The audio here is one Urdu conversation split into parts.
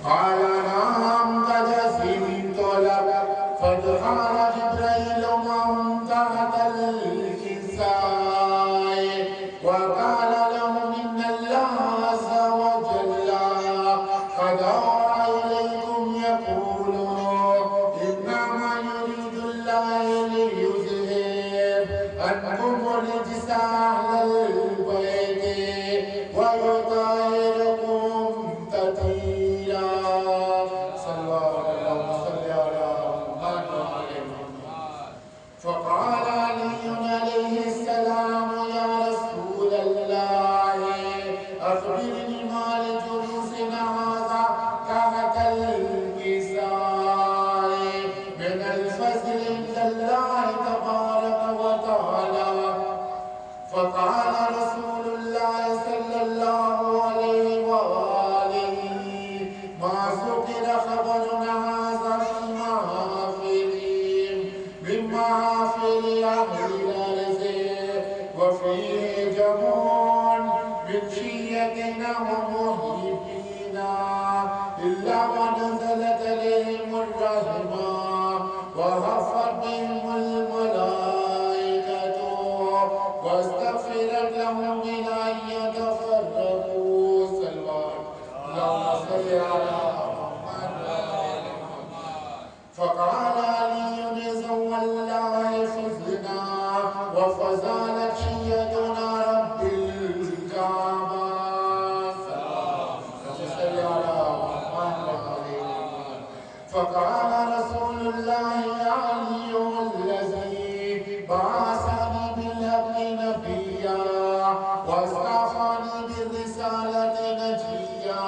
قال نعم قد سمعت لك فدخل جبريل من تحت الكساء وقال لهم إن الله عز وجل قد أوحى إليكم يقول إنما يريد الله ليذهب عنكم الرجس أهل البيت ويطهركم تطهيرا. صلى الله عليه وسلم. فقال علي عليه السلام يا رسول الله أخبرني ما لجلوسنا هذا تحت الكساء من الفضل عند الله تبارك وتعالى. فقال رسول الله صلى الله عليه وآله ما ذكر خبرنا هذا في محافلهم من محافل أهل الأرض وفيه جمع من شيعتنا ومحبينا إلا ونزلت عليهم الرحمة وغفت بهم الملائكة واستغفرت لهم من أن يتفرقوا. اللهم صل على محمد. فقال علي إذا والله فزنا وفزالت شيعتنا رب الكعبة. صل على محمد. فقال رسول الله يا علي الذي بعثني بالحق نبيا واصطفاني بالرسالة نجيا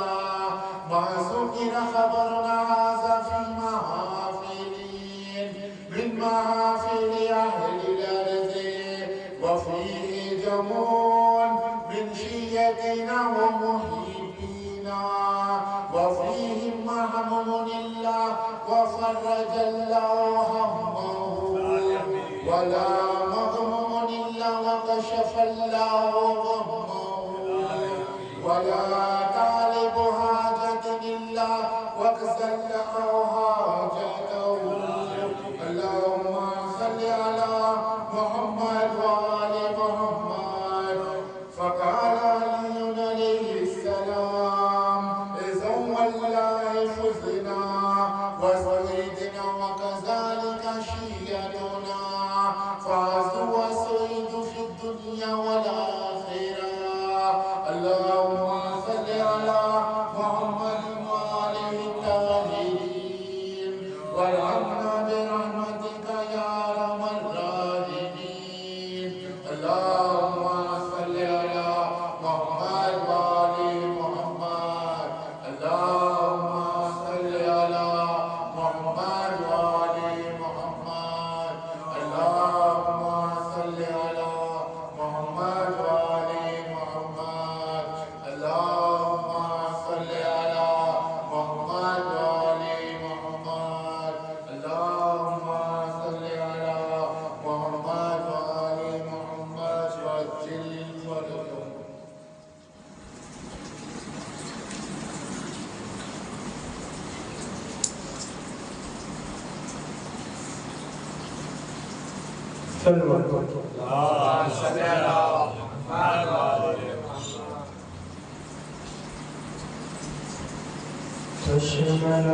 ما ذكر خبرنا هذا في محافلين من محافل أهل الأرض وفيه جمع من شيعتنا ومحبينا وفيهم محمود الله وفرج الله همه ولا مغموم إلا وكشف الله غمه ولا طالب حاجة إلا وكسى له حاجته. اللهم صل على محمد وآل محمد. فقال علي عليه السلام إذا والله فزنا وسعيدنا وكذلك شيعتنا فازوا وسعيدوا في الدنيا والآخرة. اللهم صل على محمد وآله الطاهرين وارحمنا برحمتك يا أرحم الراحمين. اللهم صل على محمد وآل محمد. اللهم صل على محمد وآل محمد. اللهم صل على محمد وآل محمد. اللهم صل على محمد وآل محمد. اللهم صل على محمد وآل محمد وعجل فرجهم. تشمل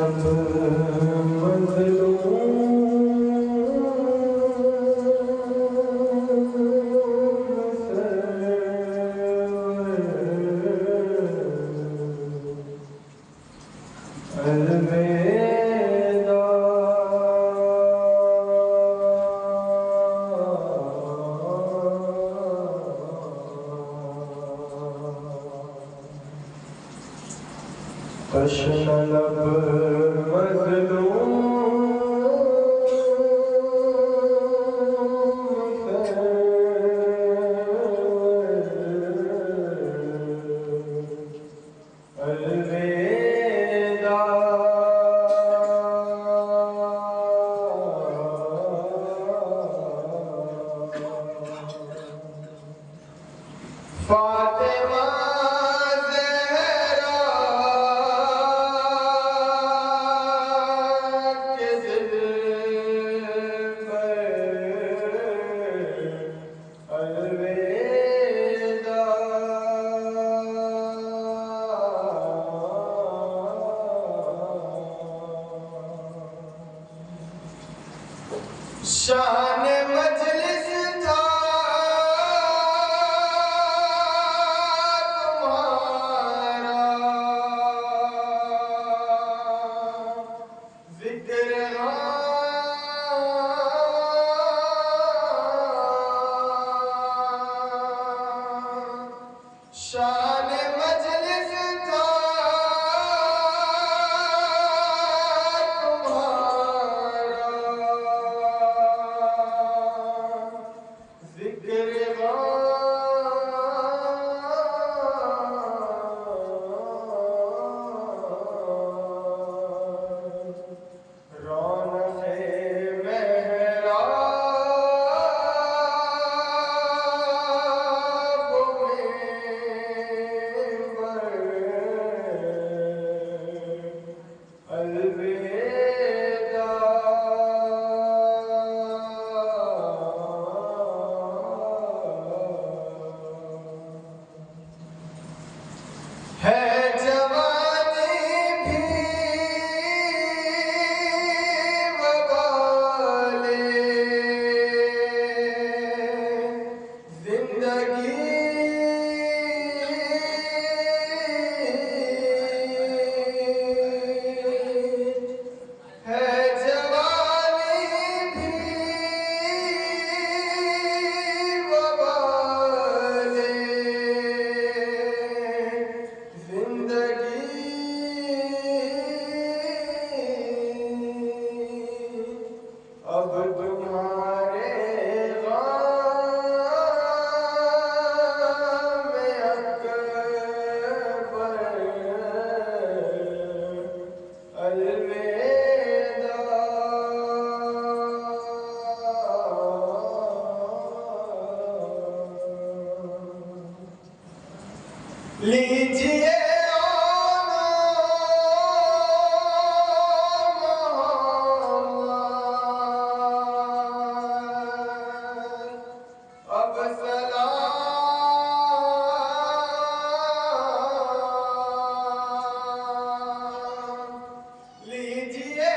فاطمہ زہرا شان مجلس تھا تمہارا، ذکر شان مجلس تھا لیجیے اب سلام، لیجیے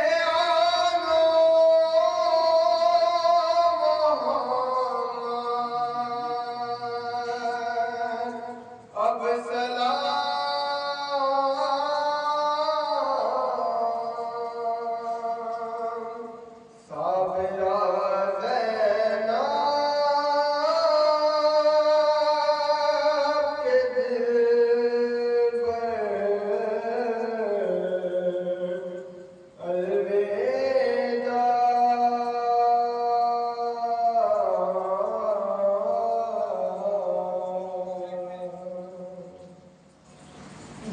اب سلام، صابرہ زینب کے دل پر الوداع،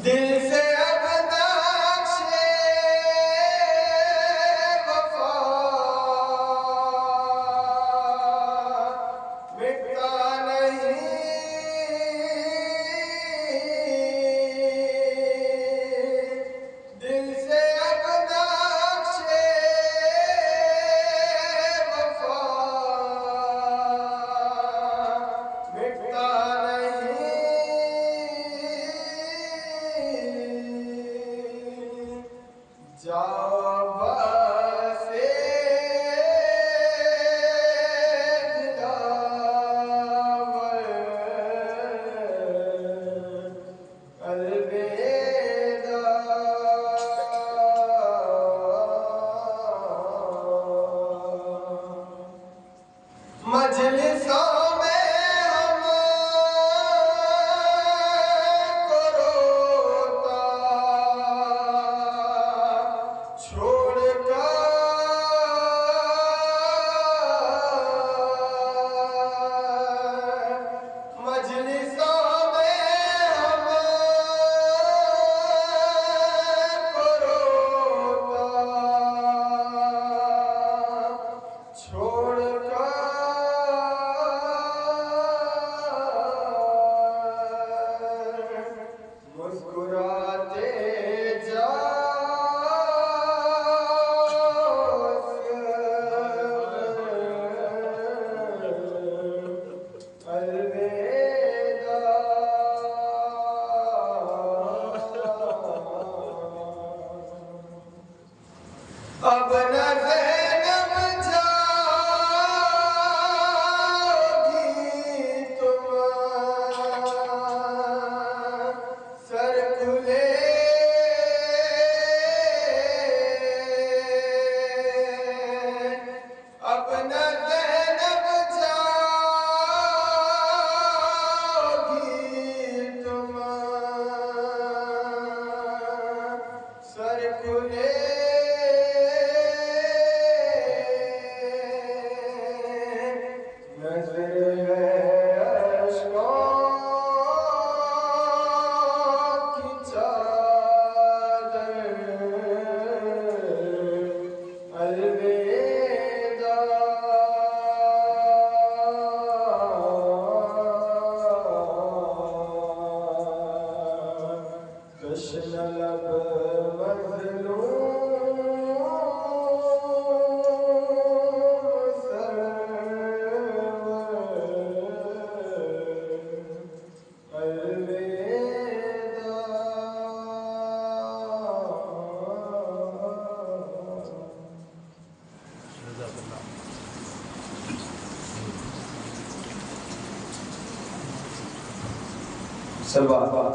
دل سے اب نقش وفا مٹتا نہیں، دل سے اب نقش وفا مٹتا نہیں، جاؤ بس دلاور الوداع، مجلسوں میں ہم کو روتا چھوڑ کر، مجلسوں میں ہم کو روتا چھوڑ کر، مسکراتے اب نہ زینب جائے جشن لب مظلوم زہرا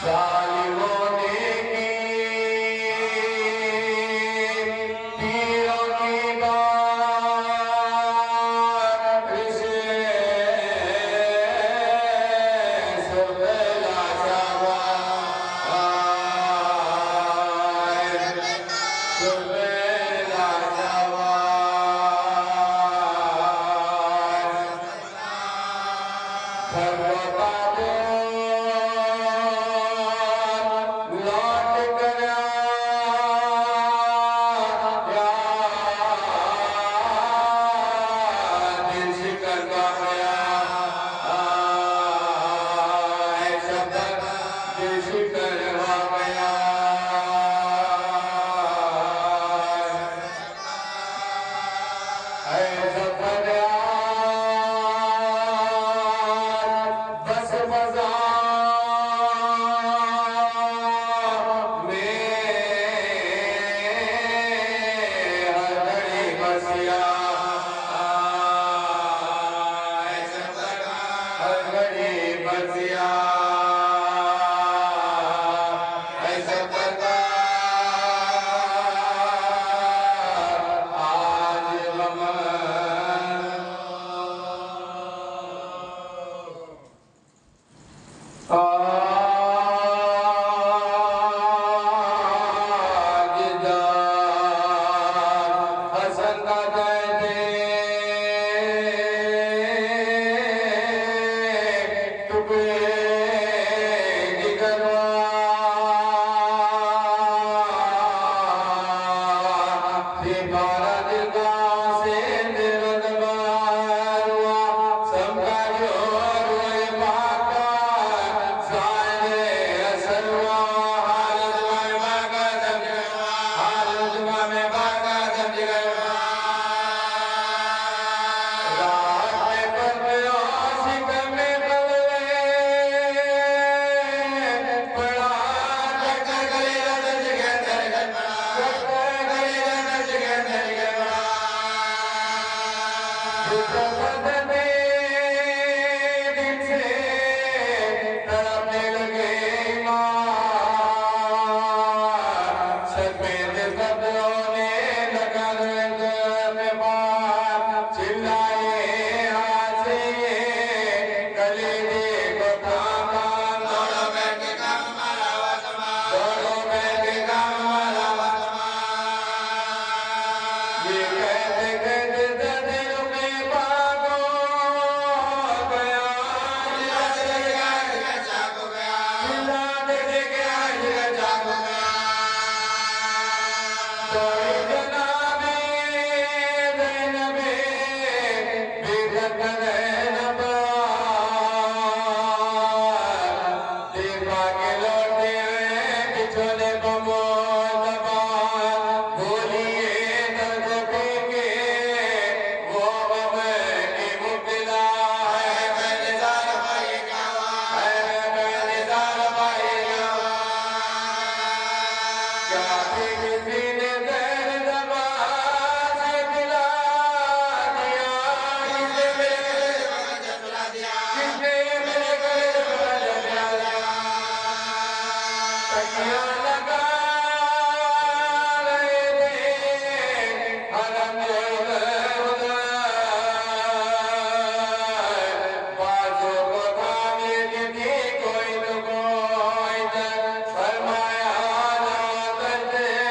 ظالموں نے کی سفید بدروں نے لگا میں بات چلائے آسے کلیجے کو تھاما دوڑو بیٹھ کم مارا وطما دوڑو بیٹھ کم مارا وطما یہ کہتے کہتے دل میں باغو گیا جاگو گیا چلا دے گیا جاگو گیا دوڑی جنابی زینبی بیدت زینب دیپا کے لوٹے بچھولے بموتبا بھولیے درد پھینکے وہ غم کی مبتلا ہے میں نثار بھائی گاوا ہے میں نثار بھائی گاوا کیا بھی کسی نے زہر زبان سے پلا دیا کس نے میرے گلے میں جلا دیا کس نے میرے گلے میں جلا دیا تکیہ لگا رہے تھے حرم ادھر بازو کو تھامے تھی کوئی تو کوئی در فرمایا لا تجھے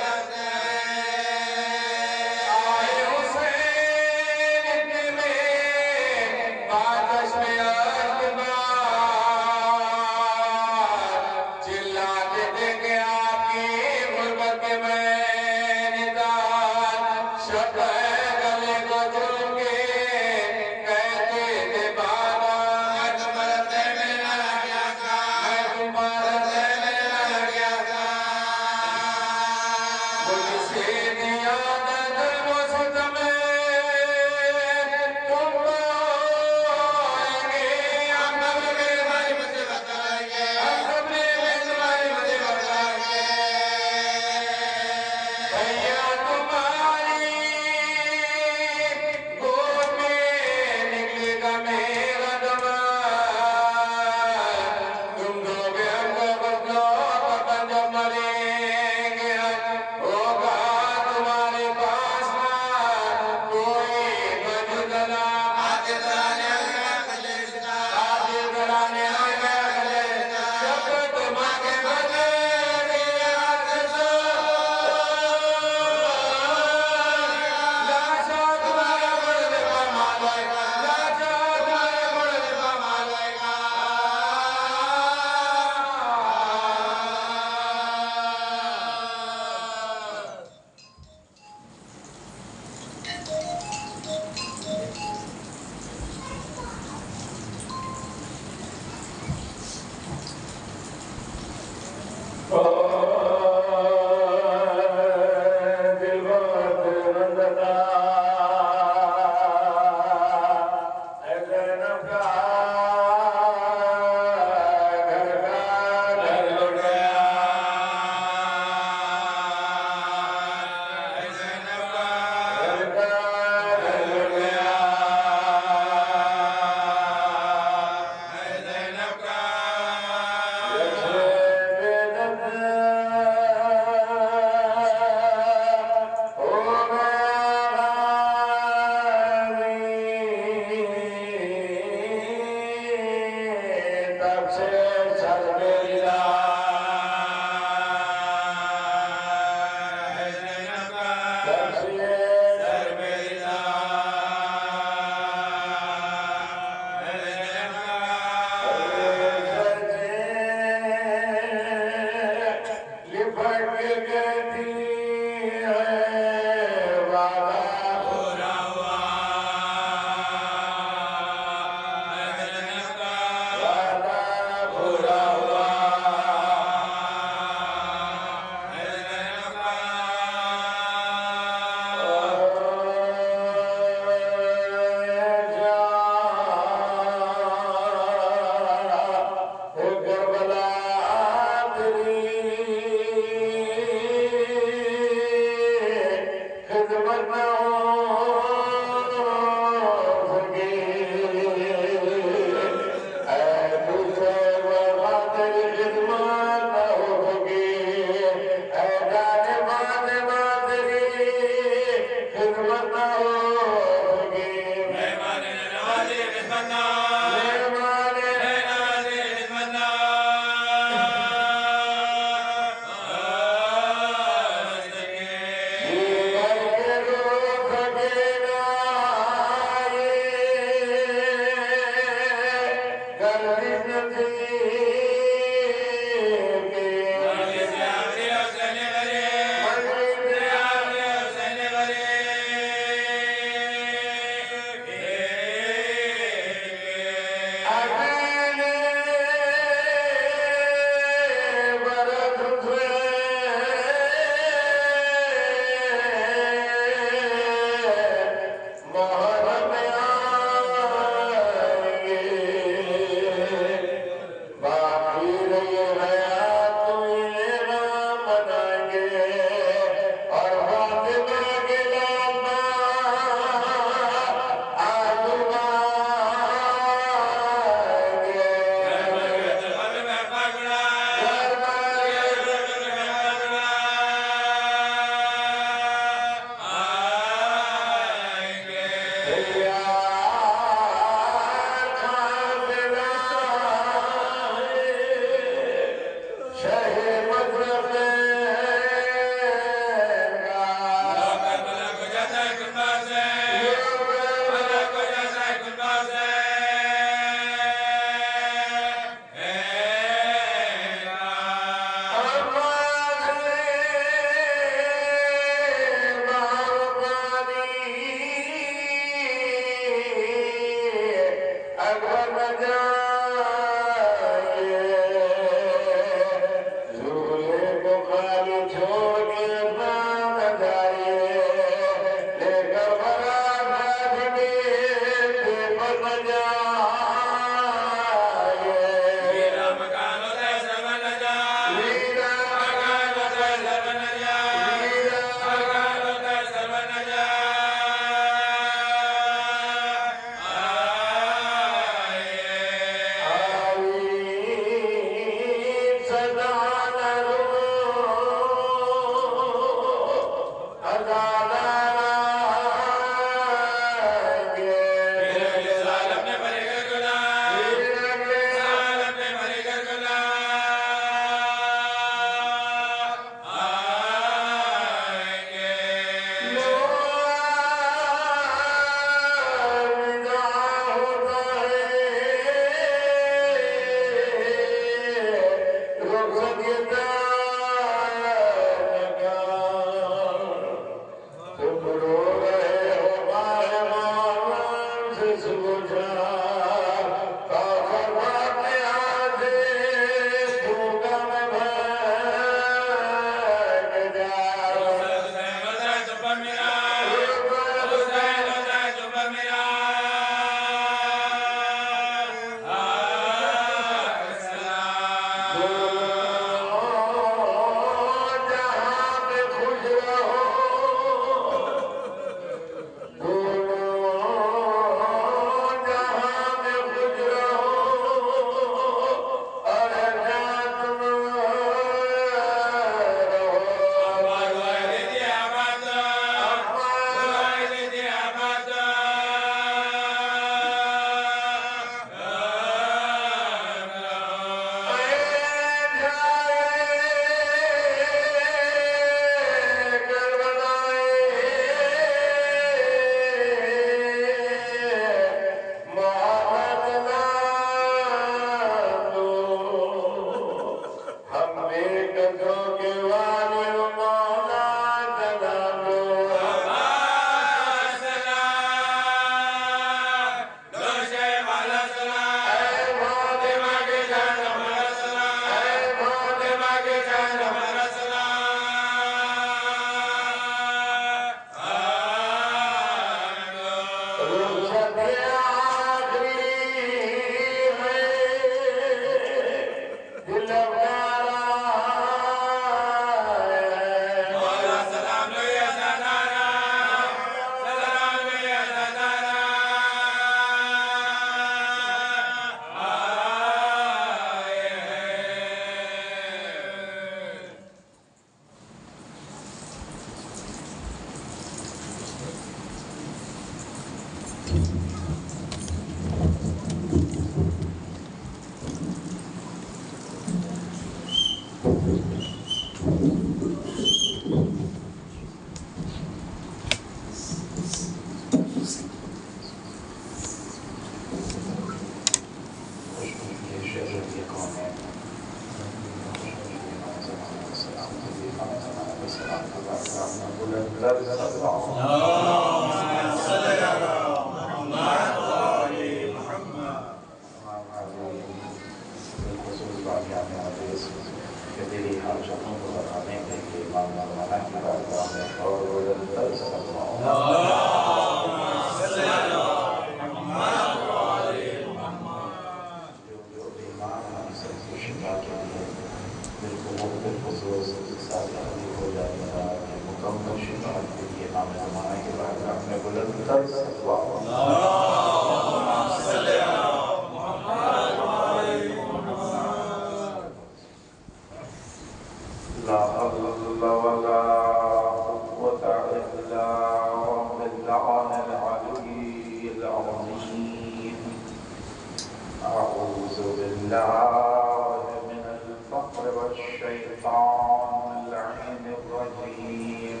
بالله من الفقر والشيطان اللعين الرجيم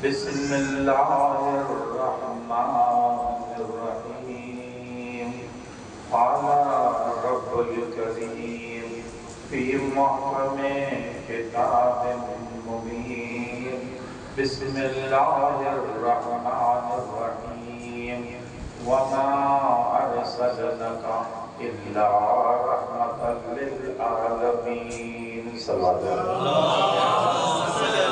بسم الله الرحمن الرحيم قال رب الكريم في محكم كتاب مبين بسم الله الرحمن الرحيم وما أرسلناك إلا رحمة للعالمين صلى الله عليه وسلم.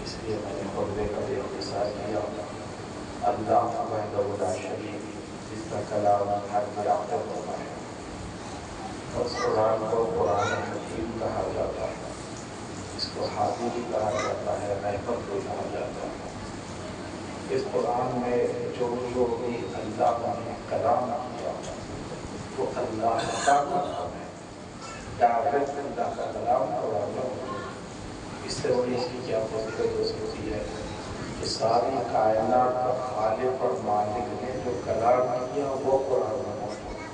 اس لیے میں نے خطبے کا بھی اختصار کیا. اللہ وحدہ لا شریک جس کا کلام ہر جگہ ہوتا ہے. اس قرآن کو قرآن حکیم کہا جاتا ہے. اس کو ہادی بھی کہا جاتا ہے, رحمت بھی کہا جاتا ہے. اس قرآن میں جو بھی اللہ نے کلام کیا وہ اللہ کا کلام ہے. ڈائریکٹ اللہ کا کلام قرآن میں. اس سے بڑی اس کی کیا فضیلت ہو سکتی ہے کہ ساری کائنات کا خالق اور مالک نے جو کلام کیا وہ قرآن میں موجود ہے.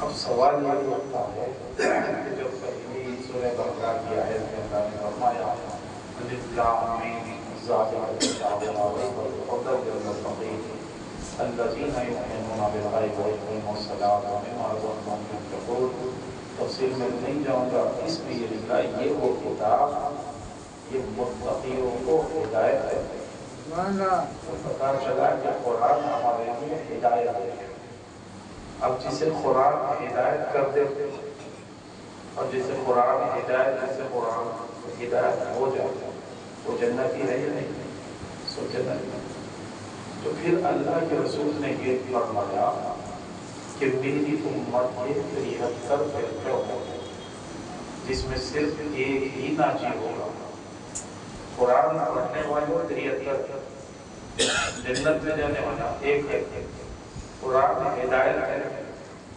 اب سوال یہ ہوتا ہے کہ جب پہلی سورہ بقرہ کی آیت میں اللہ نے فرمایا الف لام میم ذالک الکتاب لا ریب فیہ ھدی للمتقین الذین یؤمنون بالغیب ویقیمون الصلاۃ ومما رزقناہم ينفقون. تفصیل میں نہیں جاؤں گا. اس میں یہ لکھا یہ وہ کتاب یہ متقیوں کو ہدایت ہے. تو پتہ چلا کہ قرآن ہمارے لیے ہدایت ہے. اب جسے قرآن ہدایت کر دے اور جسے قرآن ہدایت ہو جائے وہ جنتی ہے یا نہیں؟ سو جنتی. تو پھر اللہ کے رسول نے یہ فرمایا کہ میری امت کے 73 فرقے ہوں گے جس میں صرف ایک ہی ناجی ہوگا. قرآن پڑھنے والے 73 جنت میں جانے والا ایک ہے. قرآن ہدایت ہے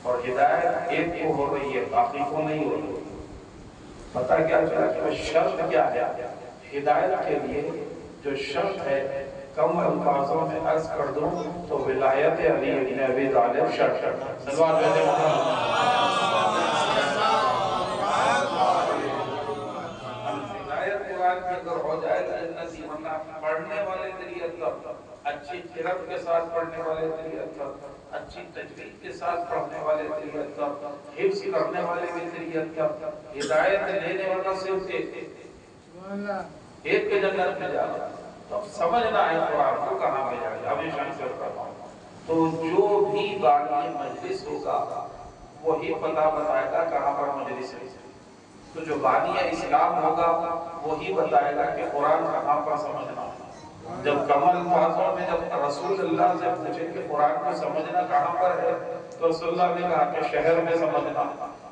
اور ہدایت ایک کو ہو رہی ہے باقی کو نہیں ہو رہی. پتہ کیا چلا کہ شرط کیا ہے ہدایت کے لیے؟ جو شرط ہے کم الفاظوں میں عرض کر دوں تو ولایت علی بن ابی طالب شرط ہے. صلوات علیہ ہدایت قرآن کی اگر ہو جائے تو جنتی. ورنہ پڑھنے والے 73 اچھی قرأت کے ساتھ پڑھنے والے 73 اچھی تجوید کے ساتھ پڑھنے والے 73 حفظ کرنے والے بھی 73 ہدایت لینے والا صرف ایک کے جنت میں جا رہا. تو سمجھنا ہے قرآن کو کہاں میں جائے. ابھی شان سے کرتا ہوں تو جو بھی بانی مجلس ہوگا وہی پتہ بتائے گا کہاں پر مجلس ہے. تو جو بانی اسلام ہوگا وہی بتائے گا کہ قرآن کہاں پر سمجھنا. جب کمل الفاظوں میں جب رسول اللہ سے پوچھے کہ قرآن کو سمجھنا کہاں پر ہے تو رسول اللہ نے کہا کہ شہر میں سمجھنا.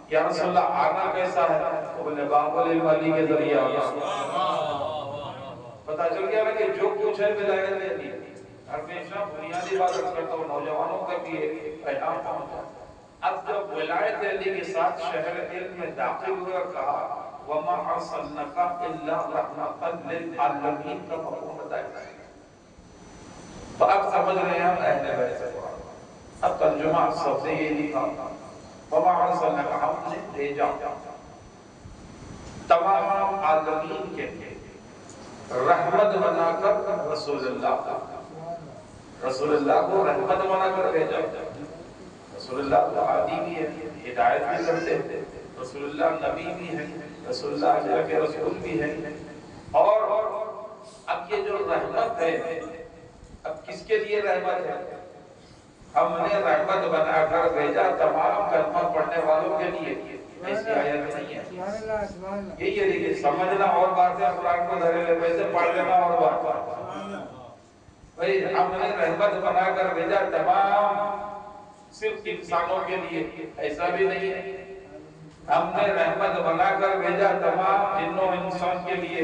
یا رسول اللہ آنا کیسا ہے؟ تو بولے باب العلی کے ذریعے آنا. پتہ چل گیا نا کہ جو کچھ ہے ولایت نے دی. ہمیشہ بنیادی بات کرتا ہوں نوجوانوں کا بھی پیغام پہنچا. اب جب ولایت علی کے ساتھ شہر علم میں داخل ہوا کہا وَمَا أَرْسَلْنَاكَ إِلَّا رَحْمَةً لِلْعَالَمِينَ کا مفہوم بتایا. تو اب سمجھ رہے ہیں ہم اہل بیت سے قرآن. اب ترجمہ سب سے یہ لکھا وَمَا أَرْسَلْنَاكَ ہم نے بھیجا تمام عالمین کے رحمت بنا کر رسول اللہ کو رحمت بنا کر بھیجا. رسول اللہ تو عادی بھی ہے ہدایت بھی کرتے ہیں. رسول اللہ نبی بھی ہے. رسول اللہ اللہ کے رسول بھی ہے. اور اب یہ جو رحمت ہے اب کس کے لیے رحمت ہے؟ ہم نے رحمت بنا کر بھیجا تمام کلمہ پڑھنے والوں کے لیے. ایسی آیت نہیں ہے. یہ دیکھیں سمجھنا اور بات ہے قرآن کو دھرے لے ویسے پڑھ لینا اور بات ہے. بھئی ہم نے رحمت بنا کر بھیجا تمام صرف انسانوں کے لیے. ایسا بھی نہیں ہے. ہم نے رحمت بنا کر بھیجا تمام جنوں انسان کے لیے.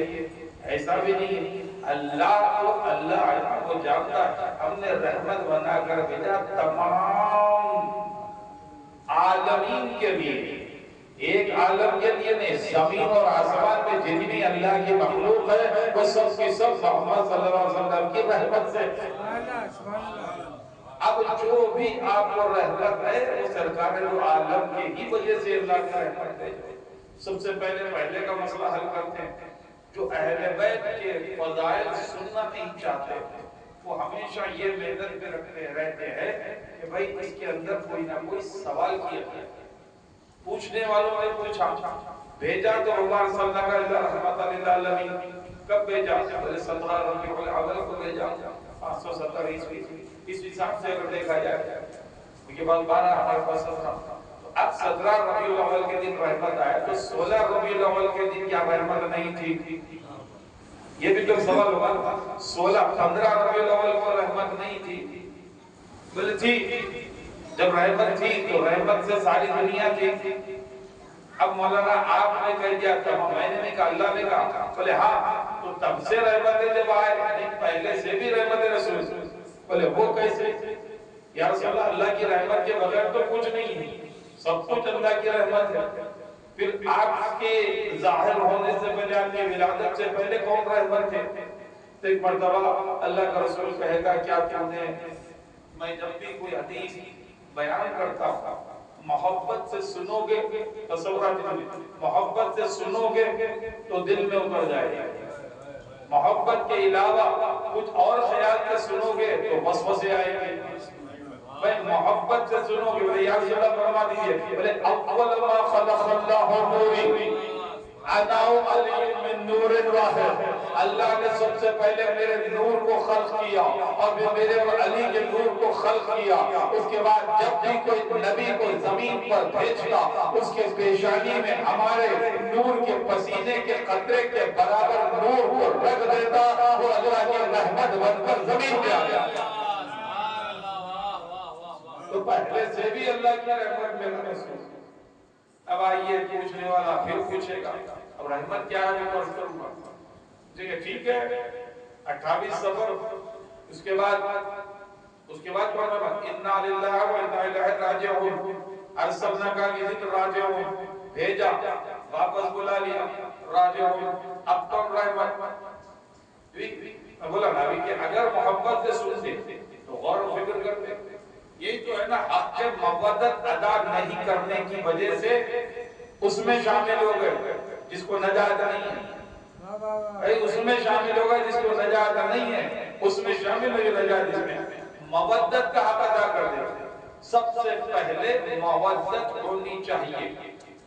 ایسا بھی نہیں ہے. اللہ کو جانتا ہم نے رحمت بنا کر بھیجا تمام عالمین کے لیے. ایک عالم کے لیے نہیں، زمین اور آسمان میں جتنی اللہ کی مخلوق ہے وہ سب کی سب محمد صلی اللہ علیہ وسلم کی رحمت سے۔ اب جو بھی آپ کو رحمت ہے وہ سرکار دو عالم کی ہی وجہ سے اللہ کی رحمت ہے۔ سب سے پہلے کا مسئلہ حل کرتے ہیں۔ جو اہل بیت کے فضائل سننا نہیں چاہتے وہ ہمیشہ یہ محنت میں رہتے ہیں کہ بھائی اس کے اندر کوئی نہ کوئی سوال کیا جائے۔ پوچھنے والوں نے پوچھا، بھیجا تو عمر صلی اللہ علیہ رحمت للعالمین، کب بھیجا؟ 17 ربیع الاول کو بھیجا، 570 عیسوی۔ اس حساب سے اگر دیکھا جائے کہ بعد 12 ہمارے پاس 17، تو اب 17 ربیع الاول کے دن رحمت آیا تو 16 ربیع الاول کے دن کیا رحمت نہیں تھی؟ یہ بھی تو سوال ہوگا۔ 15 ربیع الاول کو رحمت نہیں تھی؟ بولے تھی۔ جب رحمت تھی تو رحمت سے ساری دنیا تھی۔ اب مولانا آپ نے کہہ دیا تھا، میں نے نہیں کہا، اللہ نے کہا۔ بولے ہاں تو تب سے رحمتیں جب آئے نہیں، پہلے سے بھی رحمت رسول۔ بولے وہ کیسے؟ یا رسول اللہ، اللہ کی رحمت کے بغیر تو کچھ نہیں ہے، سب کچھ اللہ کی رحمت ہے۔ پھر آپ کے ظاہر ہونے سے پہلے، آپ کی ولادت سے پہلے کون رحمت تھے؟ تو ایک مرتبہ اللہ کا رسول کہے گا کیا کہتے ہیں، میں جب بھی کوئی حدیث بیان کرتا ہوں محبت سے سنو گے، تصورات محبت سے سنو گے تو دل میں اتر جائے گا، محبت کے علاوہ کچھ اور خیال سے سنو گے تو وسوسے آئے گے۔ بھائی محبت سے سنو گے، بھائی یا رسول اللہ فرما دیجئے، بھلے اول ما خلق اللہ نوری عناؤ علی من نور واحد، اللہ نے سب سے پہلے میرے نور کو خلق کیا اور پھر میرے علی کے نور کو خلق کیا۔ اس کے بعد جب بھی کوئی نبی کو زمین پر بھیجتا اس کے پیشانی میں ہمارے نور کے پسینے کے قطرے کے برابر نور کو رکھ دیتا، وہ اللہ کی رحمت بن کر زمین پہ آ گیا۔ تو پہلے سے بھی اللہ کی رحمت میں رسول۔ اب آئیے پوچھنے والا پھر پوچھے گا اب رحمت کیا ہے وہ پرس کروں گا، ٹھیک ہے 28 صفر۔ اس کے بعد کون رحمت؟ اِنَّا لِلَّهِ وَإِنَّا إِلَيْهِ رَاجِعُونَ، ارسلنا کا کی ذکر راجعون، بھیجا واپس بلا لیا راجعون۔ اب کون رحمت؟ بولا نبی کہ اگر محبت سے سنتے تو غور و فکر کرتے، یہی تو ہے نا حق مودت ادا نہیں کرنے کی وجہ سے اس میں شامل ہو گئے جس کو نجات نہیں ہے، اس میں شامل ہو گئے جس کو نجات نہیں ہے، اس میں شامل ہو گئے نجات جس میں مودت کا حق ادا کر دے۔ سب سے پہلے مودت ہونی چاہیے،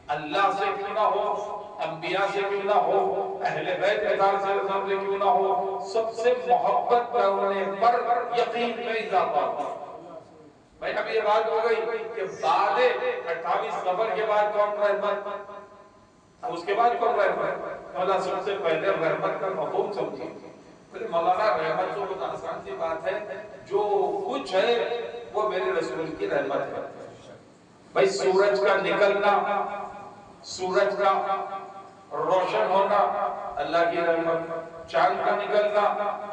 اللہ سے کیوں نہ ہو، انبیاء سے کیوں نہ ہو، اہل بیت ادار سے کیوں نہ ہو، سب سے محبت کرنے پر یقین میں اضافہ ہو۔ بھائی اب یہ بات ہو گئی کہ بعد 28 صفر کے بعد کون رحمت، اب اس کے بعد کون رحمت؟ مولا سب سے پہلے رحمت کا مفہوم سمجھیں۔ مولانا رحمت تو بہت آسان سی بات ہے، جو کچھ ہے وہ میرے رسول کی رحمت ہے۔ بھائی سورج کا نکلنا، سورج کا روشن ہونا اللہ کی رحمت، چاند کا نکلنا،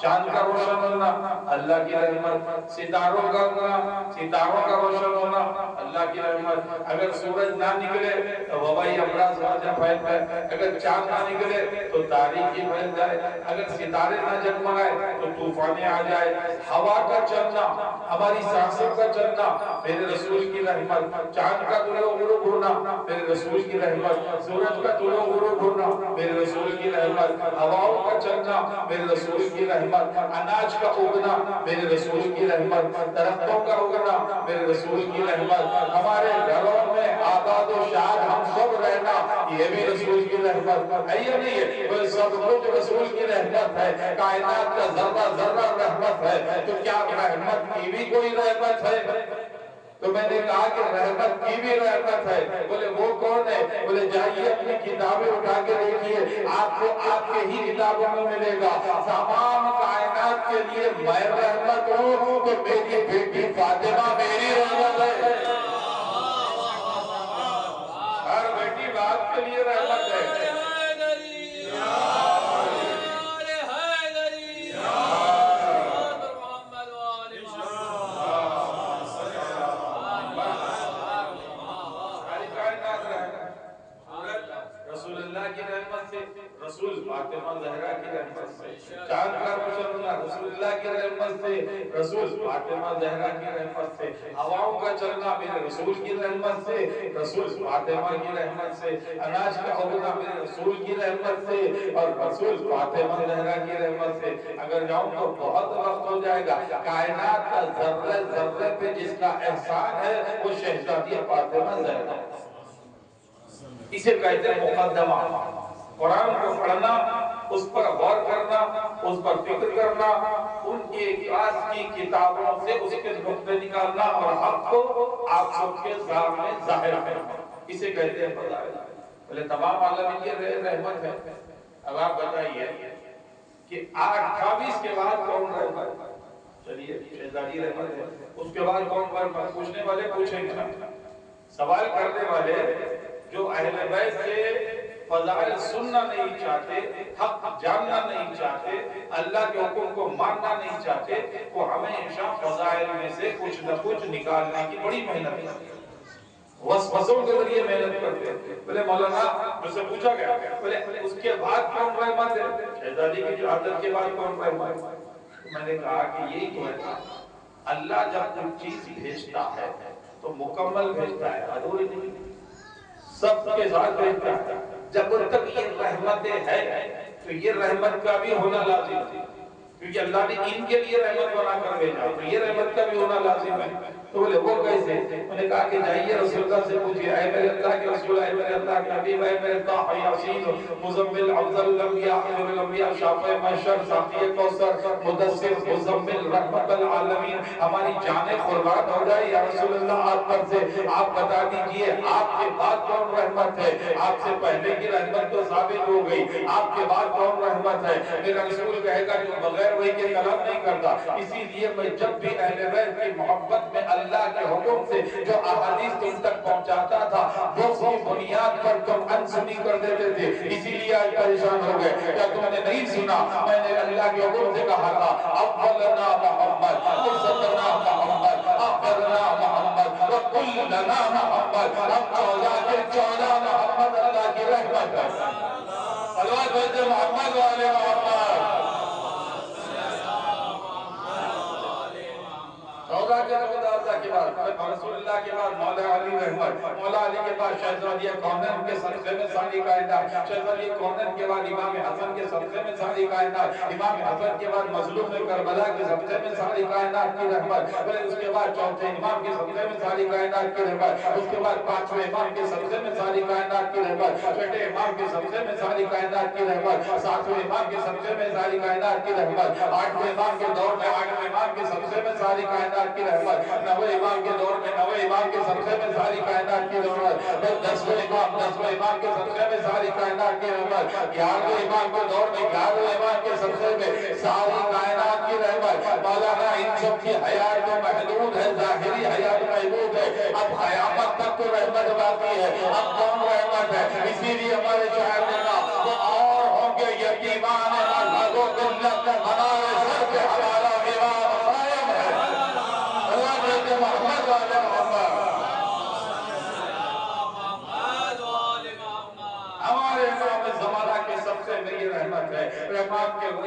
چاند کا روشن ہونا اللہ کی رحمت، ستاروں کا روشن ہونا اللہ کی رحمت۔ اگر سورج نہ نکلے تو وبائی امراض پھیل جائے، اگر چاند نہ نکلے تو تاریکی پھیل جائے، اگر ستارے نہ جگمگائے تو طوفانیں آ جائے۔ ہوا کا چلنا، ہماری سانسوں کا چلنا میرے رسول کی رحمت، چاند کا طلوع غروب ہونا میرے رسول کی رحمت، سورج کا طلوع غروب ہونا میرے رسول کی رحمت، ہواؤں کا چلنا میرے رسول کی رحمت، اناج کا اگنا میرے رسول کی رحمت، درختوں کا اگنا میرے رسول کی رحمت، ہمارے گھروں میں آباد و شاد ہم سب رہنا یہ بھی رسول کی رحمت ہے یا نہیں ہے؟ وہ سب کچھ رسول کی رحمت ہے، کائنات کا ذرہ ذرہ رحمت ہے، تو کیا رحمت کی بھی کوئی رحمت ہے؟ تو میں نے کہا کہ رحمت کی بھی رحمت ہے۔ بولے وہ کون ہے؟ بولے جائیے اپنی کتابیں اٹھا کے دیکھیے، آپ کو آپ کے ہی کتابوں میں ملے گا۔ تمام کائنات کے لیے میں رحمت ہوں تو میری بیٹی فاطمہ میری رحمت ہے، ہر بیٹی باپ کے لیے رحمت ہے۔ کی رحمت سے، رسول فاطمہ زہرا کی رحمت سے، چاند کا روشن ہونا رسول اللہ کی رحمت سے، رسول فاطمہ زہرا کی رحمت سے، ہواؤں کا چلنا میرے رسول کی رحمت سے، رسول فاطمہ کی رحمت سے، اناج کا اگنا میرے رسول کی رحمت سے اور رسول فاطمہ زہرا کی رحمت سے۔ اگر جاؤں تو بہت وقت ہو جائے گا، کائنات کا ذرے ذرے پہ جس کا احسان ہے وہ شہزادی فاطمہ زہرا، اسے کہتے ہیں مقدمہ۔ قرآن کو پڑھنا، اس پر غور کرنا، اس پر فکر کرنا، ان کے پاس کی کتابوں سے اس کے نقطے نکالنا اور حق کو آپ سب کے سامنے ظاہر کرنا، اسے کہتے ہیں فضائل۔ بلے تمام عالمین کی رحمت ہے۔ اب آپ بتائیے کہ 28 کے بعد کون رحمت؟ چلیے شہزادی رحمت ہے، اس کے بعد کون رحمت؟ پوچھنے والے پوچھیں گے نا، سوال کرنے والے جو اہل بیت سے فضائل سننا نہیں چاہتے، حق جاننا نہیں چاہتے، اللہ کے حکم کو ماننا نہیں چاہتے، وہ ہمیشہ فضائل میں سے کچھ نہ کچھ نکالنے کی بڑی محنت کرتے ہیں، وسوسوں کے ذریعے محنت کرتے ہیں۔ بولے مولانا مجھ سے پوچھا گیا، بولے اس کے بعد کون رحمت ہے؟ شہزادی کی شہادت کے بعد کون رحمت ہے؟ میں نے کہا کہ یہی تو ہے، اللہ جب کوئی چیز بھیجتا ہے تو مکمل بھیجتا ہے، ادھوری نہیں، سب کے ساتھ بھیجتا ہے۔ جب تک یہ رحمتیں ہیں تو یہ رحمت کا بھی ہونا لازم ہے، کیونکہ اللہ نے ان کے لیے رحمت بنا کر بھیجا، تو یہ رحمت کا بھی ہونا لازم ہے۔ تو بولے وہ کیسے؟ میں نے کہا کہ جائیے رسول اللہ سے پوچھئے، اے میرے اللہ کے رسول، اے میرے اللہ کے حبیب، اے میرے طاہر یاسین، مزمل افضل الانبیاء، آخر الانبیاء، شافع محشر، ساقی کوثر، مدثر، مزمل، رحمت العالمین، ہماری جانیں قربان ہو جائے یا رسول اللہ آپ پر سے، آپ بتا دیجئے آپ کے بعد کون رحمت ہے؟ آپ سے پہلے کی رحمت تو ثابت ہو گئی، آپ کے بعد کون رحمت ہے؟ میرا رسول کہے گا جو بغیر وہی کے کلام نہیں کرتا۔ اسی لیے میں جب بھی اہل بیت کی محبت میں اللہ کے حکم سے جو احادیث تم تک پہنچاتا تھا وہ اس کی بنیاد پر تم انسنی کر دیتے تھے، اسی لیے آج پریشان ہو گئے۔ کیا تم نے نہیں سنا؟ میں نے اللہ کے حکم سے کہا تھا اولنا محمد، وسطنا محمد، آخرنا محمد، وکلنا محمد، ہم چودہ کے چودہ محمد اللہ کی رحمت ہے۔ صلوات بھیجتے محمد والے محمد، چودہ کے چودہ اللہ کے بعد رسول اللہ کے بعد مولا علی رحمت، مولا علی کے بعد شہزادی کونین کے صدقے میں ساری کائنات، شہزادی کونین کے بعد امام حسن کے صدقے میں ساری کائنات، امام حسن کے بعد مظلوم کربلا کے صدقے میں ساری کائنات کی رحمت، پھر اس کے بعد چوتھے امام کے صدقے میں ساری کائنات کی رحمت، اس کے بعد پانچویں امام کے صدقے میں ساری کائنات کی رحمت، چھٹے امام کے صدقے میں ساری کائنات کی رحمت، ساتویں امام کے صدقے میں ساری کائنات کی رحمت، آٹھویں امام کے دور میں آٹھویں امام کے صدقے میں ساری کائنات کی رحمت، نویں امام کے دور میں نویں امام کے صدقے میں ساری کائنات کی رحمت، پھر دسویں امام کے صدقے میں ساری کائنات کی رحمت، گیارہویں امام کے دور میں گیارہویں امام کے صدقے میں ساری کائنات کی رحمت۔ مولانا ان سب کی حیات تو محدود ہے، ظاہری حیات محدود ہے، اب قیامت تک تو رحمت باقی ہے، اب کون رحمت ہے؟ اسی لیے ہمارے شاعر نے کہا وہ اور ہوں گے یتیمان مذہب و ذلت، ہمارے سر پہ ہمارا امام قائم ہے۔ اللہ کہتے محمد والے محمد، ہمارے امام زمانہ کے سب سے بڑی رحمت ہے۔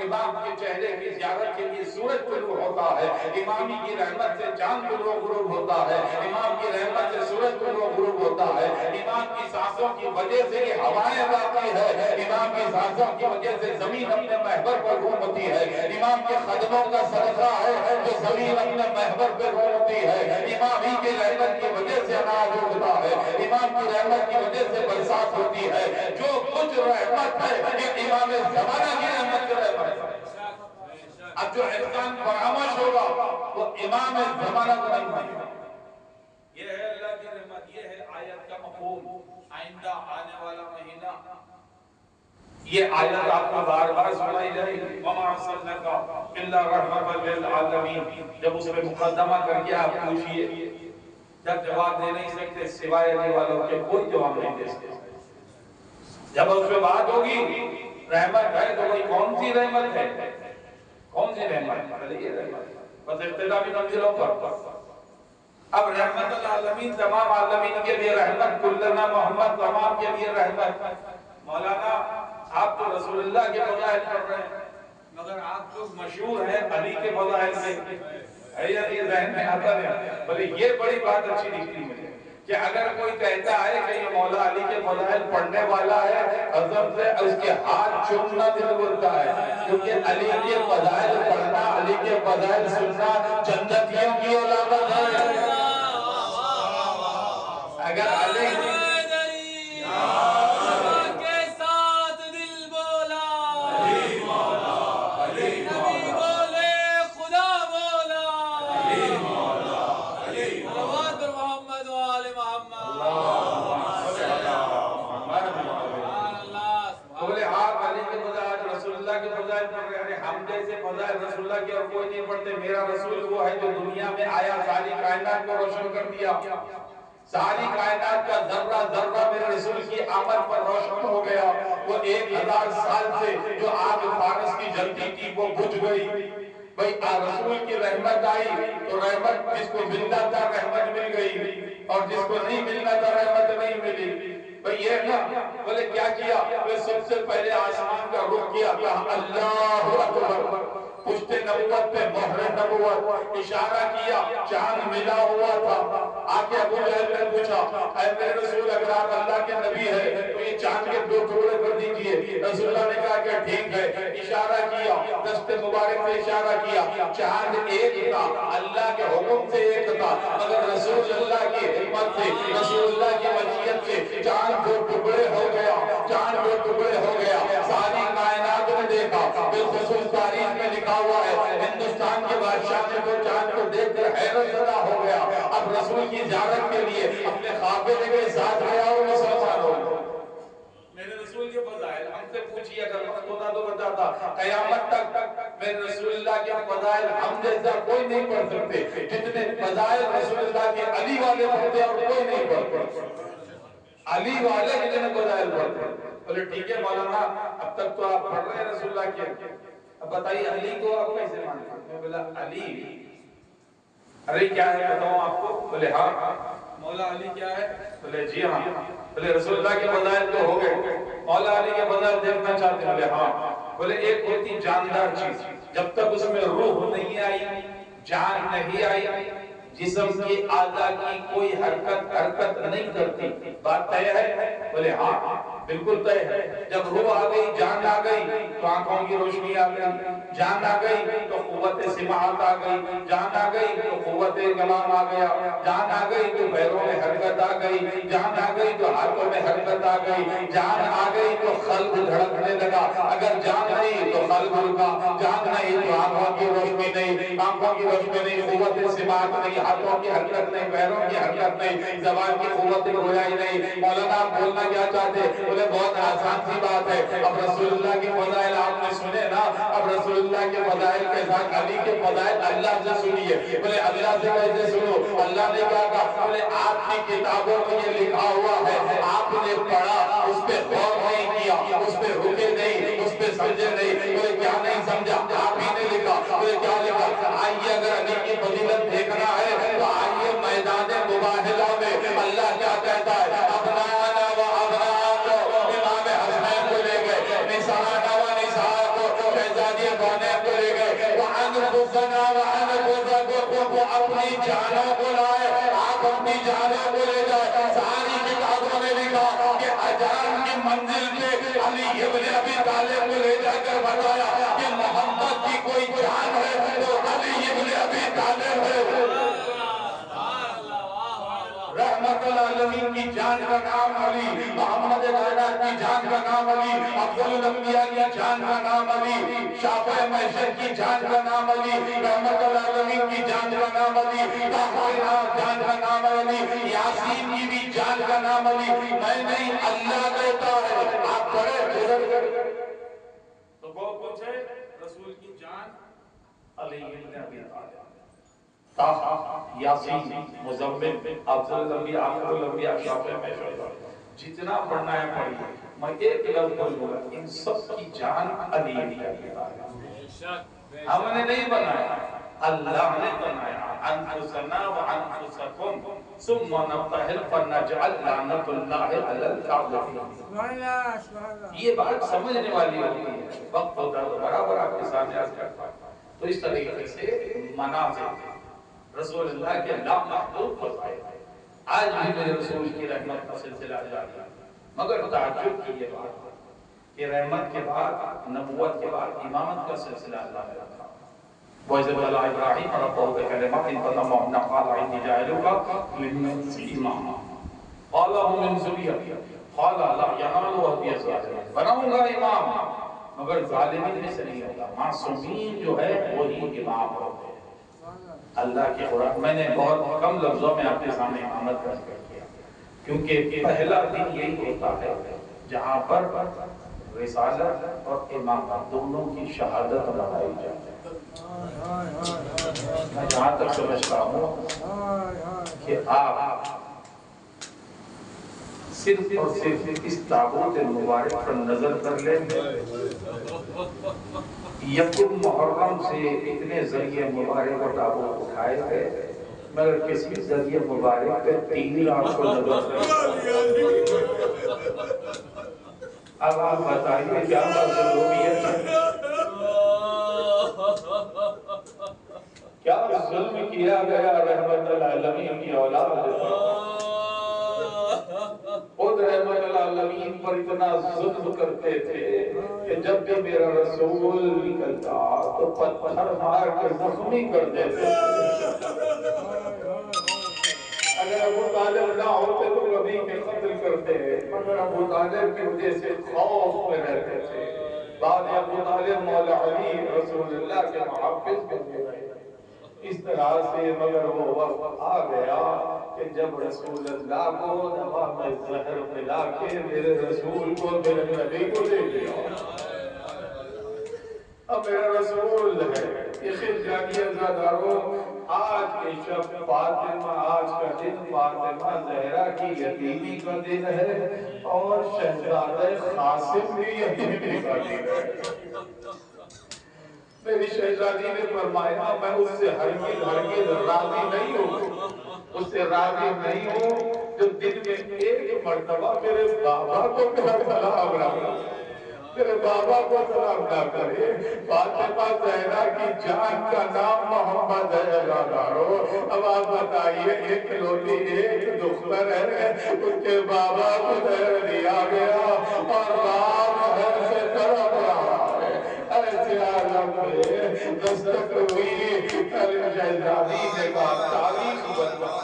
امام کے چہرے کی زیارت کے لیے سورج طلوع ہوتا ہے، امامی کی رحمت سے چاند طلوع غروب ہوتا ہے، امام کی رحمت سے سورج طلوع غروب ہوتا ہے، امام کی سانسوں کی وجہ سے یہ ہوائیں باقی ہے، امام کی سانسوں کی وجہ سے زمین اپنے محور پر گھومتی ہے، امام کے قدموں کا صدقہ ہے جو زمین اپنے محور پر گھومتی ہے، امام ہی کی رحمت کی وجہ سے اناج اگتا ہے، امام کی رحمت کی وجہ سے برسات ہوتی ہے، جو کچھ رحمت ہے یہ امام زمانہ کی رحمت کی رحمت ہے۔ اب جو احسان فراموش ہوگا وہ امام زمانہ کو نہیں مانے۔ یہ ہے اللہ کی رحمت، یہ ہے آیت کا مفہوم۔ آئندہ آنے والا مہینہ یہ آیت آپ کو بار بار سنائی جائے گی، وَمَا أَرْسَلْنَاكَ إِلَّا رَحْمَةً لِلْعَالَمِينَ۔ جب اس میں مقدمہ کر کے آپ پوچھئے، جب جواب دے نہیں سکتے سوائے اللہ والوں کے کوئی جواب نہیں دے سکتے۔ جب اس میں بات ہوگی رحمت ہے تو وہی کون سی رحمت ہے؟ کون سی رحمت؟ پہلے یہ رحمت بس اختلافی منزلوں پر۔ اب رحمت العالمین تمام عالمین کے لیے رحمت، کلنا محمد تمام کے لیے رحمت، مولانا آپ تو رسول اللہ کے فضائل پڑھ رہے ہیں مگر آپ لوگ مشہور ہیں علی کے فضائل سے، یہ ذہن میں آتا ہے، بلے یہ بڑی بات اچھی دکھتی مجھے کہ اگر کوئی کہتا ہے کہ یہ مولا علی کے فضائل پڑھنے والا ہے، حضرت سے اس کے ہاتھ چومنا دل بولتا ہے، کیونکہ علی کے فضائل پڑھنا، علی کے فضائل سننا جنتیوں کی علامت ہے۔ اگر علی کے ساتھ دل بولا، علی مولا، علی بولے خدا بولا، علی مولا، علی صلوات پر محمد و آل محمد۔ بولے آپ علی کے فضائل رسول اللہ کے فضائل پڑھ رہے ہیں، ہم جیسے فضائل رسول اللہ کے اور کوئی نہیں پڑھتے۔ میرا رسول وہ ہے جو دنیا میں آیا، ساری کائنات کو روشن کر دیا، ساری کائنات کا ذرہ ذرہ میرے رسول کی آمد پر روشن ہو گیا۔ وہ 1000 سال سے جو آگ فارس کی جلتی تھی وہ بجھ گئی۔ بھئی رسول کی رحمت آئی تو رحمت جس کو ملنا تھا رحمت مل گئی، اور جس کو نہیں ملنا تھا رحمت نہیں ملی۔ بھئی یہ نا بولے کیا کیا؟ وہ سب سے پہلے آسمان کا رخ کیا، کہا اللہ اکبر، پشت نبوت پہ مہر نبوت، اشارہ کیا، چاند ملا ہوا تھا۔ آکے ابو جہل نے پوچھا اے میرے رسول اگر آپ اللہ کے نبی ہے تو یہ چاند کے 2 ٹکڑے کر دیجئے۔ رسول اللہ نے کہا کہ ٹھیک ہے، اشارہ کیا، دست مبارک سے اشارہ کیا، چاند ایک تھا، اللہ کے حکم سے ایک تھا، مگر رسول اللہ کی حکمت سے، رسول اللہ کی مشیت سے چاند 2 ٹکڑے ہو گیا، چاند 2 ٹکڑے ہو گیا۔ ساری کائنات نے دیکھا، بالخصوص تاریخ میں لکھا ہوا ہے ہندوستان کے بادشاہ نے تو چاند کو دیکھ کر حیرت زدہ ہو گیا۔ اب رسول کی زیارت کے لیے اپنے قافلے کے ساتھ گیا اور مسلمان ہو گیا۔ میرے رسول کے فضائل ہم سے پوچھئے، اگر وقت ہوتا تو بتاتا، قیامت تک میرے رسول اللہ کے فضائل ہم جیسا کوئی نہیں پڑھ سکتے جتنے فضائل رسول اللہ کے علی والے پڑھتے اور کوئی نہیں پڑھتے، علی والے جتنے فضائل پڑھتے۔ بولے ٹھیک ہے مولانا، اب تک تو آپ پڑھ رہے ہیں رسول اللہ کے، اب بتائیے علی کو آپ کیسے مانتے ہیں؟ میں بولا علی، ارے کیا ہے بتاؤں آپ کو؟ بولے ہاں مولا علی کیا ہے؟ بولے جی ہاں۔ بولے رسول اللہ کے فضائل تو ہو گئے، مولا علی کے فضائل دیکھنا چاہتے ہیں؟ بولے ہاں۔ بولے ایک ہوتی جاندار چیز، جب تک اس میں روح نہیں آئی، جان نہیں آئی، جسم کی اعضاء کی کوئی حرکت نہیں کرتی، بات طے ہے؟ بولے ہاں بالکل طے ہے۔ جب روح آ گئی، جان آ گئی تو آنکھوں کی روشنی آ گئی، جان آ گئی تو قوت سماعت آ گئی، جان آ گئی تو قوت کلام آ گیا، جان آ گئی تو پیروں میں حرکت آ گئی، جان آ گئی تو ہاتھوں میں حرکت آ گئی، جان آ گئی تو قلب دھڑکنے لگا، اگر جان نہیں تو قلب رکا، جان نہیں تو آنکھوں کی روشنی نہیں، آنکھوں کی روشنی نہیں، قوت سماعت نہیں، ہاتھوں کی حرکت نہیں، پیروں کی حرکت نہیں، زبان کی قوت گویائی نہیں۔ مولانا آپ بولنا کیا چاہتے؟ بولے بہت آسان سی بات ہے، اب رسول اللہ کے فضائل آپ نے سنے نا، اب رسول اللہ کے فضائل کے ساتھ علی کے فضائل اللہ سے سنیے۔ بولے اللہ سے کیسے سنو؟ اللہ نے کیا کہا؟ بولے آپ کی کتابوں میں یہ لکھا ہوا ہے، آپ نے پڑھا، اس پہ غور نہیں کیا، اس پہ رکے نہیں، اس پہ سمجھے نہیں۔ بولے کیا نہیں سمجھا؟ آپ ہی نے لکھا۔ بولے کیا لکھا؟ آئیے اگر علی کی فضیلت دیکھنا ہے تو آئیے میدان مباہلہ میں اللہ کیا کہتا ہے؟ ابنانا و ابناءکم، امام حسین کو لے گئے، نساءنا و نساءکم، شہزادی کونین کو لے گئے، وَأَنفُسَنَا وَأَنفُسَکُم، وہ اپنی جانوں کو لائے، آپ اپنی جانوں کو لے جائے۔ ساری کتابوں نے لکھا کہ اجان کی منزل پہ علی ابن ابی طالب کو لے جا کر بتایا کہ محمد کی کوئی جان ہے تو علی ابن ابی طالب ہے۔ رحمت العالمین کی جان کا نام علی، محمد کائنات کی جان کا نام علی، افضل الانبیاء کی جان کا نام علی، شافع محشر کی جان کا نام علی، رحمت العالمین کی جان کا نام علی، طاہر جان کا نام علی، یاسین کی بھی جان کا نام علی۔ میں نہیں اللہ کہتا ہے، آپ پڑھے تو وہ پوچھے رسول کی جان علی ابن ابی طالب، یاسین، مزمل، افضل الانبیاء، آخر الانبیاء، شافع محشر، جتنا پڑھنا ہے پڑھیے۔ میں ایک لفظ بولوں گا، ان سب کی جان علی ابن ابی طالب، ہم نے نہیں بنایا، اللہ نے بنایا انفسنا وانفسکم ثم نبتہل فنجعل لعنت اللہ علی الکاذبین. یہ بات سمجھنے والی ہوتی ہے. وقت ہوتا ہے تو برابر آپ کے سامنے عرض کرتا ہوں. تو اس طریقے سے مناظر رسول اللہ کے لامحدود فضائل. آج بھی میرے رسول کی رحمت کا سلسلہ جاری ہے. مگر تعجب کی یہ بات ہے کہ رحمت کے بعد نبوت کے بعد امامت کا سلسلہ اللہ نے رکھا. وَإِذْ ابْتَلَىٰ إِبْرَاهِيمَ رَبُّهُ بِكَلِمَاتٍ فَأَتَمَّهُنَّ قَالَ إِنِّي جَاعِلُكَ لِلنَّاسِ إِمَامًا قَالَ وَمِنْ ذُرِّيَّتِي قَالَ لَا يَنَالُ عَهْدِيَ الظَّالِمِينَ. بناؤں گا امام مگر ظالمین میں سے نہیں ہوگا. معصومین جو ہے وہی امام ہوتے ہیں. اللہ کے قرآن میں نے بہت کم لفظوں میں آپ کے سامنے امامت کا ذکر کیا کیونکہ پہلا دن یہی ہوتا ہے جہاں پر رسالت اور امامت دونوں کی شہادت بنائی جائے. میں جہاں تک سمجھتا ہوں کہ آپ صرف اور صرف اس تابوت مبارک پر نظر کر لیں. یکم محرم سے اتنے ذریعے مبارک اور تابوت اٹھائے گئے مگر کسی ذریعے مبارک پہ 3 آپ کو نظر نہیں. اب آپ بتائیے کیا ظلمیت ہے, کیا ظلم کیا گیا رحمت العالمین کی اولاد پر. خود رحمت العالمین پر اتنا ظلم کرتے تھے کہ جب بھی میرا رسول نکلتا تو پتھر مار کے زخمی کر دیتے. اگر ابو طالب نہ ہوتے تو کبھی کے قتل کرتے مگر ابو طالب کی وجہ سے خوف میں رہتے تھے. بعد ابو طالب مولا علی رسول اللہ کے محافظ بن گئے. اس طرح سے مگر وہ وقت آ گیا کہ جب رسول اللہ کو دوا میں زہر ملا کے میرے رسول کو میرے نبی کو دے دیا. اب میرا رسول ہے. یہ خلجانی ازاداروں آج کے شب فاطمہ, آج کا دن فاطمہ زہرا کی یتیمی کا دن ہے اور شہزادہ قاسم بھی یتیمی کا دن ہے. میری شہزادی نے فرمایا میں اس سے ہرگز راضی نہیں ہوں, اس سے راضی نہیں ہوں جو دن میں ایک مرتبہ میرے بابا کو میرا سلام نہ کرے, میرے بابا کو سلام نہ کرے. فاطمہ زہرا کی جان کا نام محمد ہے. اب آپ بتائیے ایک لوٹی ایک دختر ہے, اس کے بابا کو زہر دیا گیا اور باپ گھر سے طرف رہا ہے. ایسے عالم میں دستک ہوئی. شہزادی نے کہا تاریخ بدلا.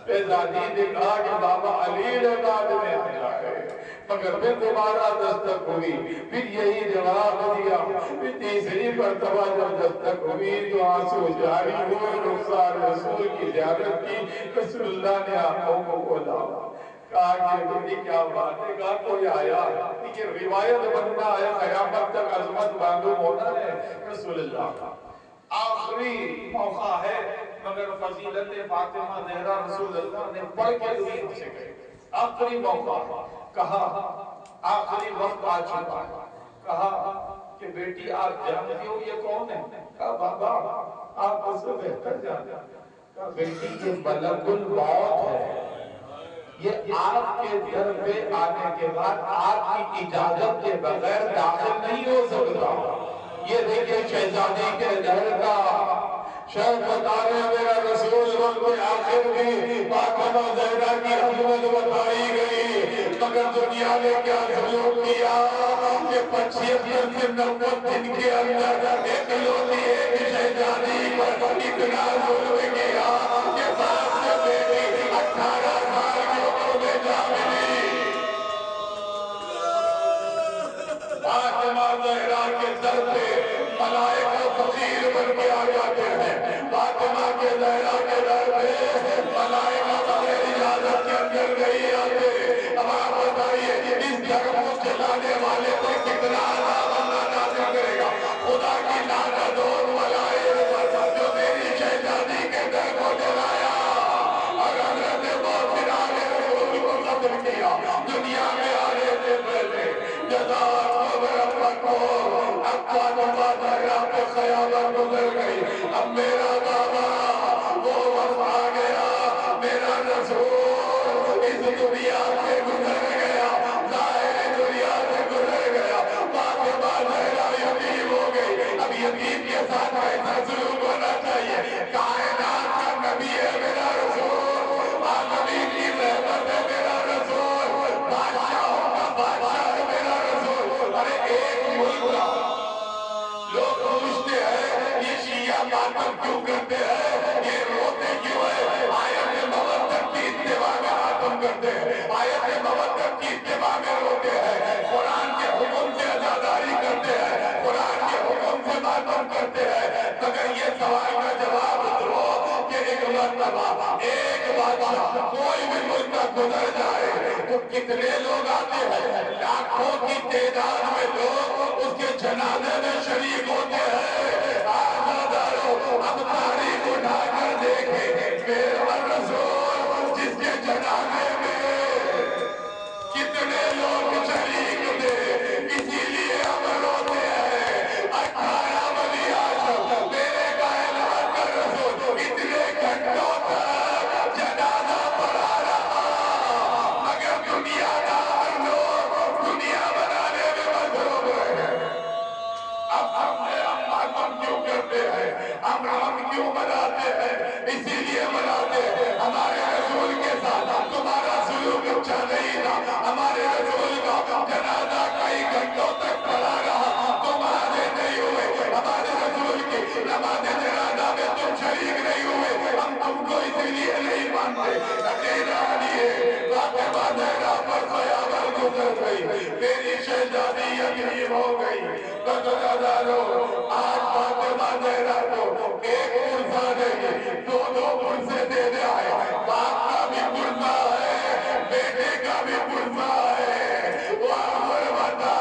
شہزادی نے کہا کہ بابا علی نے بعد میں آ جائے مگر پھر دوبارہ دستک ہوئی. پھر یہی جواب دیا. پھر تیسری مرتبہ جب دستک ہوئی تو آنسو جاری ہوئے. رخسار رسول کی زیارت کی. رسول اللہ نے آنکھوں کو کھولا. کہا کہ بیٹی کیا بات ہے, کہا کوئی آیا. یہ روایت بننا ہے, قیامت تک عظمت معلوم ہونا ہے. رسول اللہ کا آخری موقع ہے مگر فضیلت فاطمہ زہرا رسول اللہ نے پڑھ کے دنیا سے گئے. آخری موقع کہا, آخری وقت آ چکا ہے. کہا کہ بیٹی آپ جانتی ہو یہ کون ہے؟ کہا بابا آپ اس کو بہتر جانتے. کہا بیٹی یہ ملک الموت ہے. یہ آپ کے در پہ آنے کے بعد آپ کی اجازت کے بغیر داخل نہیں ہو سکتا. یہ دیکھیں شہزادی کے گھر کا شہر بتا رہے ہیں میرا رسول وقت آخر بھی فاطمہ زہرا کی عظمت بتائی گئی مگر دنیا نے کیا ظلم کیا کہ 75 سے 90 دن کے اندر ایک لوٹی ایک شہزادی پر اتنا ظلم کیا کہ باپ سے بیٹی 18 سال کی عمر میں جا ملی. فاطمہ زہرا کے در پہ ملائکہ فقیر بن کے آ جاتے ہیں. فاطمہ کے زہرا کے در پہ ملائکہ بغیر اجازت کے اندر نہیں آتے. اب آپ بتائیے اس در کو چلانے والے پر کتنا عذاب اللہ نازل کرے گا. خدا کی لعنت اور ملائکہ جو میری شہزادی کے در کو چلا میرا بابا وہ وقت آ گیا، میرا رسول اس دنیا سے گزر گیا، ظاہر دنیا سے گزر گیا، فاطمہ زہرا یتیم ہو گئی۔ اب یتیم کے ساتھ ایسا سلوک ہونا چاہیے، کائنات کا نبی ہے میرا رسول، عالمین کی رحمت ہے میرا رسول، بادشاہوں کا بادشاہ ہے میرا رسول۔ ارے ایک ملک لوگ پوچھتے ہیں یہ شیعہ ماتم کیوں کرتے ہیں، یہ روتے کیوں ہے؟ آیت مودت کی اتباع میں ماتم کرتے ہیں، آیت مودت کی اتباع میں روتے ہیں، قرآن کے حکم سے عزاداری کرتے ہیں، قرآن کے حکم سے ماتم کرتے ہیں۔ مگر یہ سوال کا جواب دو کہ ایک مرتبہ ایک بادشاہ کوئی بھی ملک گزر جائے تو کتنے لوگ آتے ہیں؟ لاکھوں کی تعداد میں لوگ اس کے جنازے میں شریک ہوتے ہیں۔ آزاداروں اب تاریخ اٹھا کر دیکھیں، میرا رسول جس کے جنازے میں کتنے لوگ شریک تھے، اسی لیے ہم روتے ہیں۔ 18 ولی اعظم میرے کائنات کا رسول اتنے گھنٹوں تک جنازہ پڑھا رہا، مگر دنیا دار لوگ دنیا بنانے میں مصروف رہے۔ اب ہم کیوں کرتے ہیں، ہم کیوں مناتے ہیں؟ اسی لیے مناتے ہیں ہمارے رسول کے ساتھ تمہارا سلوک اچھا نہیں تھا، ہمارے رسول کا جنازہ کئی گھنٹوں تک پڑا رہا، تم حاضر نہیں ہوئے، ہمارے رسول کی نماز جنازہ میں تم شریک نہیں ہوئے، ہم تم کو اسی لیے نہیں مانتے۔ عقیدہ لیے فاطمہ زہرا پر سیابر گزر گئی، میری شہزادی یتیم ہو گئی۔ قدردانو آج فاطمہ زہرا کو ایک پرسہ نہیں، دو پرسے دینے آئے، باپ کا بھی پرسہ ہے، بیٹے کا بھی پرسہ ہے۔ وامر بتا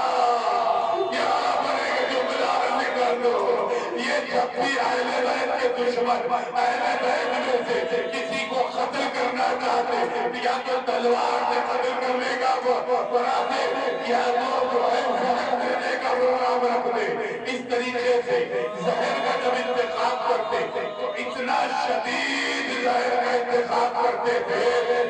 کیا بنے جملہ نکل دو، یہ جب بھی اہل بیت کے دشمن اہل بیت میں سے کسی کو قتل کرنا چاہتے یا تو تلوار سے قتل کرنے کا براتے یا تو زہر دینے کا پروگرام رکھ دے، اس طریقے سے زہر کا جب انتخاب کرتے تو اتنا شدید زہر کا انتخاب کرتے تھے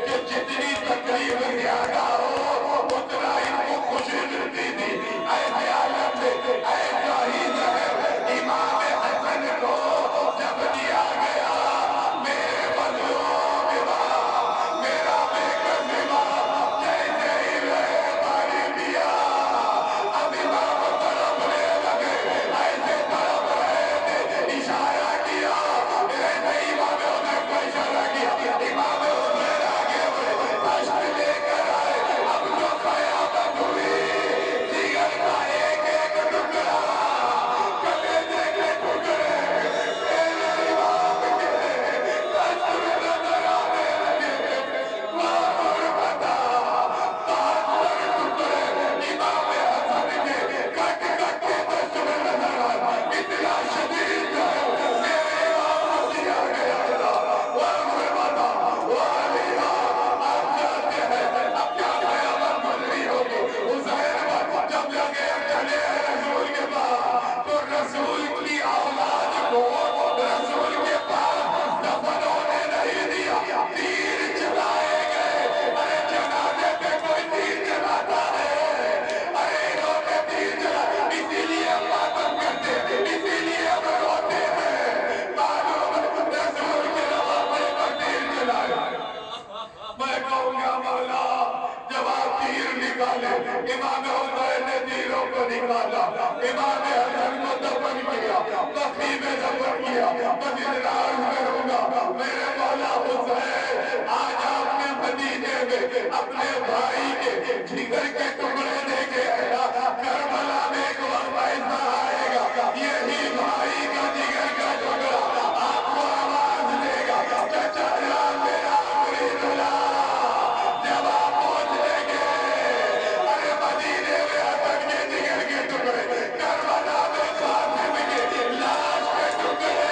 کہ جتنی تکلیف زیادہ ہو اتنا ان کو خوشی ملتی تھی۔ ایسے حالت میں ایسا ہی زہر امام حسن کو جب دیا گیا، میرے مظلوم امام، میرا بے کس امام، جیسے ہی مہربانی دیا اب امام تڑپنے لگے، ایسے تڑپ رہے تھے، اشارہ کیا، ایسے امام حسین کو اشارہ کیا، امام حسین آگے بڑھے، دشت لے کر آئے، اب جو قیامت ہوئی، جگر کا ایک ایک ٹکڑا، کلیجے کے ٹکڑے میرے امام کے دشت میں نظر آنے لگے۔ وامر بتا 72 ٹکڑے امام حسن کے کٹ کٹ کے دشت میں نظر آئے، اتنا شدید ہے میرے امام کو دیا گیا تھا۔ وامر بتا والیہ آپ جاتے ہیں، اب کیا قیامت گزری ہوگی؟ حسین پر جب لگے چلے رسول کے پاس تو رسول کی اولاد کو رسول کے پاس دفن ہونے نہیں دیا، تیر چلائے گئے۔ ارے جنازے پہ کوئی تیر چلاتا ہے؟ ارے انہوں نے تیر چلا، اسی لیے ہم ماتم کرتے ہیں، اسی لیے ہم روتے ہیں، معلوم ہے رسول کے نواسے پر تیر چلائے۔ میں کہوں گا مولا جب آپ تیر نکالے، امام حسین نے تیروں کو نکالا، امام حسن کو دفن کیا، بقیع میں دفن کیا، بس اتنا عرض کروں گا میرے مولا حسین آج آپ نے مدینے میں اپنے بھائی کے جگر کے ٹکڑے دیکھے، کربلا میں ایک وقت ایسا آئے گا یہی بھائی کا جگر کا ٹکڑا آپ کو آواز دے گا، چچا جان میرا آخری دلہ جب آپ پہنچیں گے، ارے مدینے میں حسن کے جگر کے ٹکڑے، کربلا میں قاسم کے لاش کے ٹکڑے،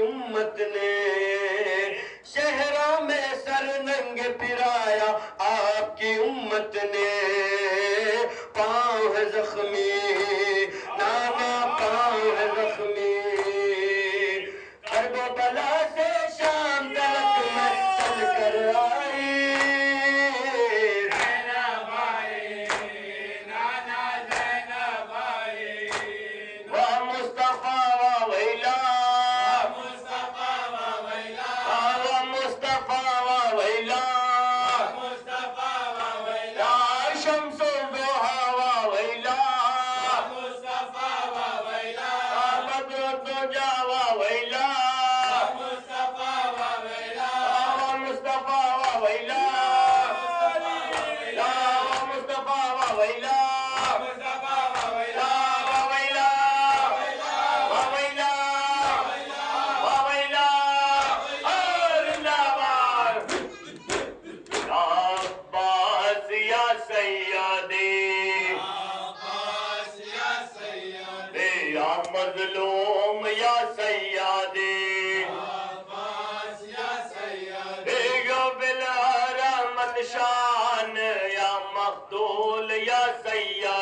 امت نے شہروں میں سر ننگ پھرایا آپ کی امت نے پاؤں ہے زخمی نانا پاؤں ہے زخمی کرب و بلا سے شام تلک میں چل کر آئی زینب آئی نانا زینب آئی وہ مصطفیٰ و ویلا مصطفیٰ و ویلا وہ مصطفیٰ و ویلا مصطفیٰ و ویلا شمس الضحیٰ و ویلا مصطفیٰ و ویلا بدر الدجا و ویلا مصطفیٰ و ویلا مصطفیٰ و ویلا مصطفیٰ و ویلا مصطفیٰ و ویلا مظلوم یا سیادی عباس یا سیادی یا بالحرمت شان یا مخدول یا سیادی